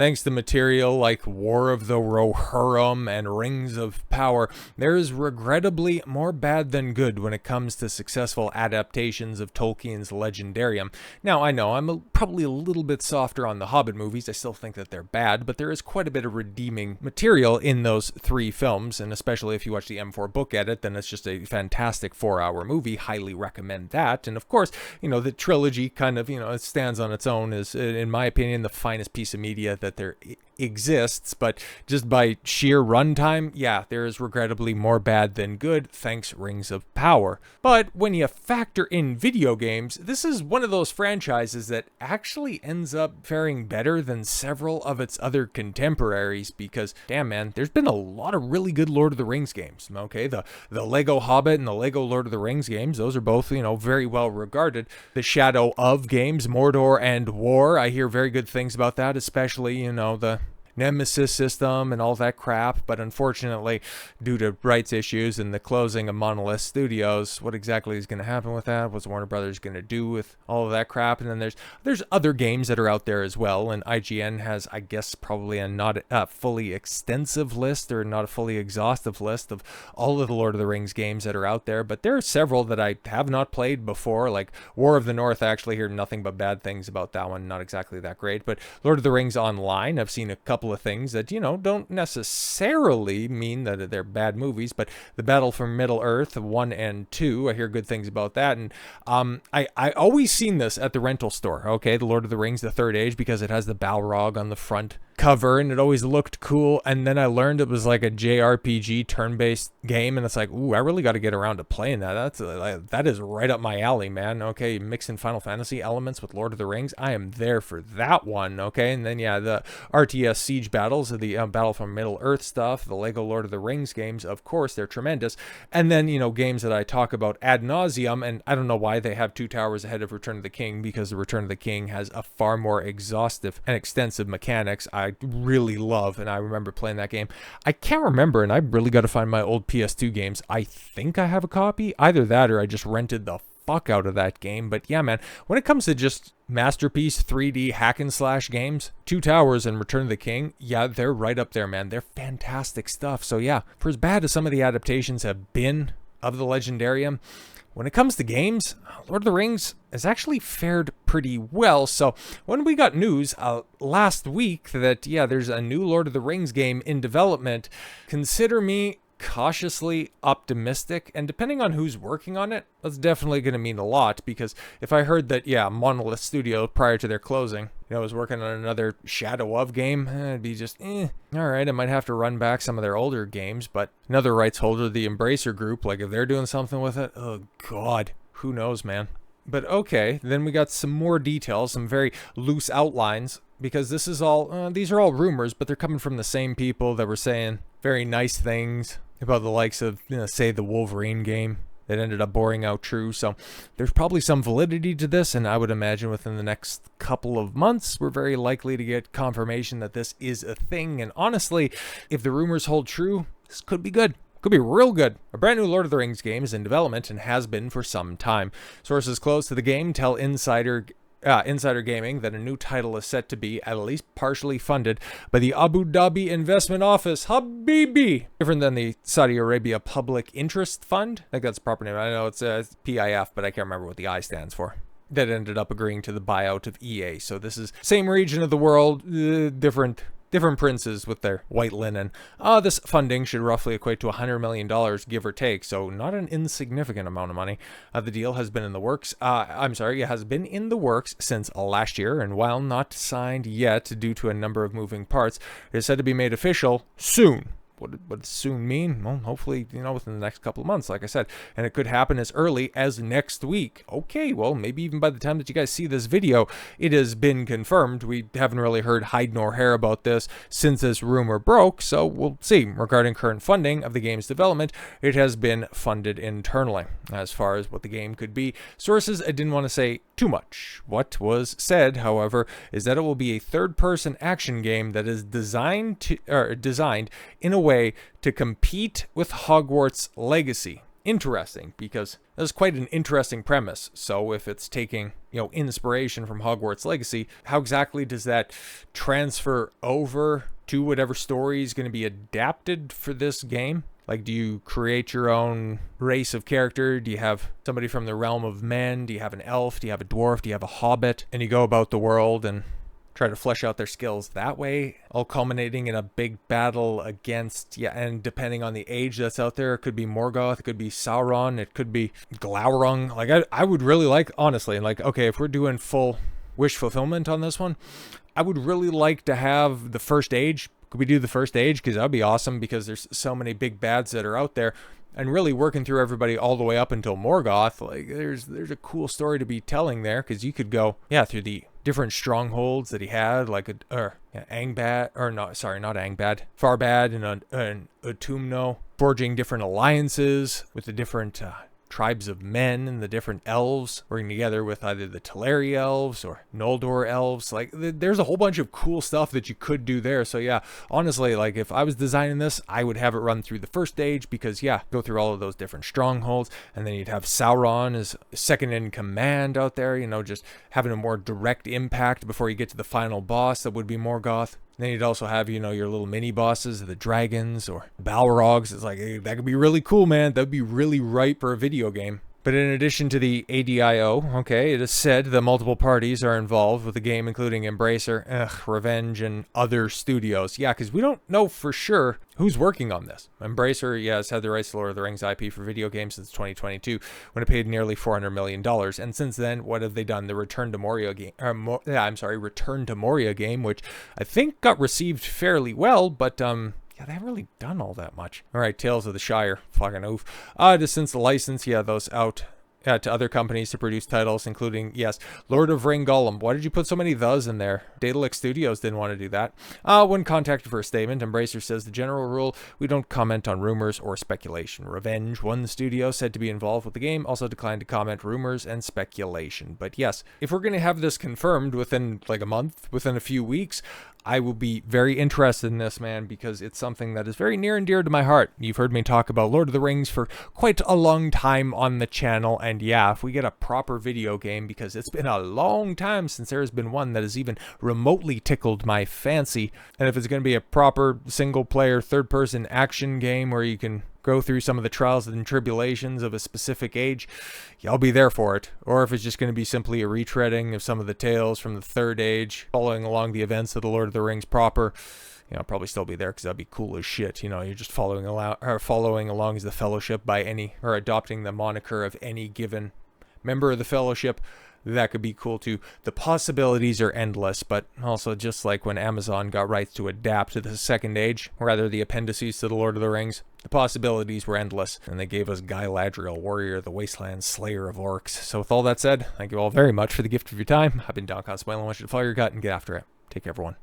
Thanks to material like War of the Rohirrim and Rings of Power, there is regrettably more bad than good when it comes to successful adaptations of Tolkien's Legendarium. Now, I know I'm probably a little bit softer on the Hobbit movies. I still think that they're bad, but there is quite a bit of redeeming material in those 3 films, and especially if you watch the M4 book edit, then it's just a fantastic 4-hour movie. Highly recommend that. And of course, the trilogy kind of, it stands on its own, is, in my opinion, the finest piece of media that there exists, but just by sheer runtime, yeah, there is regrettably more bad than good, thanks Rings of Power. But when you factor in video games, this is one of those franchises that actually ends up faring better than several of its other contemporaries, because damn man, there's been a lot of really good Lord of the Rings games. Okay, the Lego Hobbit and the Lego Lord of the Rings games, those are both, very well regarded. The Shadow of games, Mordor and War, I hear very good things about that, especially, the Nemesis system and all that crap, but unfortunately, due to rights issues and the closing of Monolith Studios, what exactly is going to happen with that? What's Warner Brothers going to do with all of that crap? And then there's other games that are out there as well, and IGN has, I guess, probably a not a fully extensive list or not a fully exhaustive list of all of the Lord of the Rings games that are out there, but there are several that I have not played before, like War of the North. I actually hear nothing but bad things about that one, not exactly that great, but Lord of the Rings Online, I've seen a couple of things that, don't necessarily mean that they're bad movies, but the Battle for Middle-earth 1 and 2, I hear good things about that, and I always seen this at the rental store, okay, the Lord of the Rings, the Third Age, because it has the Balrog on the front cover, and it always looked cool, and then I learned it was like a JRPG turn-based game, and it's like, ooh, I really got to get around to playing that. That is right up my alley, man. Okay, mixing Final Fantasy elements with Lord of the Rings, I am there for that one, okay? And then, yeah, the RTS Siege battles, the Battle from Middle-earth stuff, the Lego Lord of the Rings games, of course, they're tremendous, and then, games that I talk about ad nauseum, and I don't know why they have 2 towers ahead of Return of the King, because the Return of the King has a far more exhaustive and extensive mechanics I really love, and I remember playing that game. I can't remember, and I really got to find my old PS2 games. I think I have a copy, either that or I just rented the fuck out of that game. But yeah, man, when it comes to just masterpiece 3D hack and slash games, 2 Towers and Return of the King, yeah, they're right up there, man. They're fantastic stuff. So yeah, for as bad as some of the adaptations have been of the Legendarium, when it comes to games, Lord of the Rings has actually fared pretty well. So when we got news last week that, yeah, there's a new Lord of the Rings game in development, consider me cautiously optimistic, and depending on who's working on it, that's definitely going to mean a lot, because if I heard that, yeah, Monolith Studio, prior to their closing, was working on another Shadow of game, it'd be just, alright, I might have to run back some of their older games, but another rights holder, the Embracer Group, like if they're doing something with it, oh god, who knows, man. But okay, then we got some more details, some very loose outlines, because this is all, these are all rumors, but they're coming from the same people that were saying very nice things about the likes of, say, the Wolverine game that ended up boring out true. So there's probably some validity to this, and I would imagine within the next couple of months, we're very likely to get confirmation that this is a thing. And honestly, if the rumors hold true, this could be good. Could be real good. A brand new Lord of the Rings game is in development and has been for some time. Sources close to the game tell Insider Gaming that a new title is set to be at least partially funded by the Abu Dhabi Investment Office, Habibi. Different than the Saudi Arabia Public Interest Fund. I think that's the proper name. I know it's PIF, but I can't remember what the I stands for. That ended up agreeing to the buyout of EA. So this is same region of the world, different princes with their white linen. This funding should roughly equate to $100 million, give or take, so not an insignificant amount of money. The deal has been in the works. It has been in the works since last year, and while not signed yet due to a number of moving parts, it is said to be made official soon. What does soon mean? Well, hopefully, within the next couple of months, like I said. And it could happen as early as next week. Okay, well, maybe even by the time that you guys see this video, it has been confirmed. We haven't really heard hide nor hair about this since this rumor broke, so we'll see. Regarding current funding of the game's development, it has been funded internally. As far as what the game could be, sources didn't want to say too much. What was said, however, is that it will be a third-person action game that is designed in a way to compete with Hogwarts Legacy. interesting, because that's quite an interesting premise. So if it's taking, inspiration from Hogwarts Legacy, how exactly does that transfer over to whatever story is going to be adapted for this game? Like, do you create your own race of character? Do you have somebody from the realm of men? Do you have an elf? Do you have a dwarf? Do you have a hobbit? And you go about the world and try to flesh out their skills that way, all culminating in a big battle against, and depending on the age that's out there, it could be Morgoth, it could be Sauron, it could be Glaurung. Like, I would really like, honestly, like, okay, if we're doing full wish fulfillment on this one, I would really like to have the first age. Could we do the first age? Because that would be awesome, because there's so many big bads that are out there, and really working through everybody all the way up until Morgoth. Like, there's a cool story to be telling there, because you could go, through the different strongholds that he had, like Angbad, or not Angbad, Farbad and Utumno, forging different alliances with the different tribes of men and the different elves, working together with either the Teleri elves or Noldor elves. Like, there's a whole bunch of cool stuff that you could do there. So yeah, honestly, like, if I was designing this, I would have it run through the first stage, because go through all of those different strongholds, and then you'd have Sauron as second in command out there, just having a more direct impact before you get to the final boss that would be Morgoth. Then you'd also have, your little mini bosses, the dragons or Balrogs. It's like, hey, that could be really cool, man. That'd be really ripe for a video game. But in addition to the ADIO, it is said that multiple parties are involved with the game, including Embracer, Revenge, and other studios. Yeah, because we don't know for sure who's working on this. Embracer, has had the rights to Lord of the Rings IP for video games since 2022, when it paid nearly $400 million. And since then, what have they done? The Return to Moria game, Return to Moria game, which I think got received fairly well, but they haven't really done all that much. All right, Tales of the Shire, fucking oof. Just since the license, those out to other companies to produce titles, including, Lord of Ring Gollum. Why did you put so many thes in there? Daedalic Studios didn't want to do that. When contacted for a statement, Embracer says the general rule, we don't comment on rumors or speculation. Revenge, one studio said to be involved with the game, also declined to comment rumors and speculation. But yes, if we're going to have this confirmed within like a month, within a few weeks, I will be very interested in this, man, because it's something that is very near and dear to my heart. You've heard me talk about Lord of the Rings for quite a long time on the channel, and if we get a proper video game, because it's been a long time since there has been one that has even remotely tickled my fancy, and if it's going to be a proper single-player, third-person action game where you can go through some of the trials and tribulations of a specific age, I'll be there for it. Or if it's just going to be simply a retreading of some of the tales from the third age, following along the events of the Lord of the Rings proper, I'll probably still be there, because that'd be cool as shit. You're just following along as the Fellowship or adopting the moniker of any given member of the Fellowship. That could be cool too. The possibilities are endless, but also, just like when Amazon got rights to adapt to the Second Age, or rather the appendices to the Lord of the Rings, the possibilities were endless, and they gave us Galadriel, Warrior, the Wasteland Slayer of Orcs. So with all that said, thank you all very much for the gift of your time. I've been Don Consuelo. I want you to follow your gut and get after it. Take care, everyone.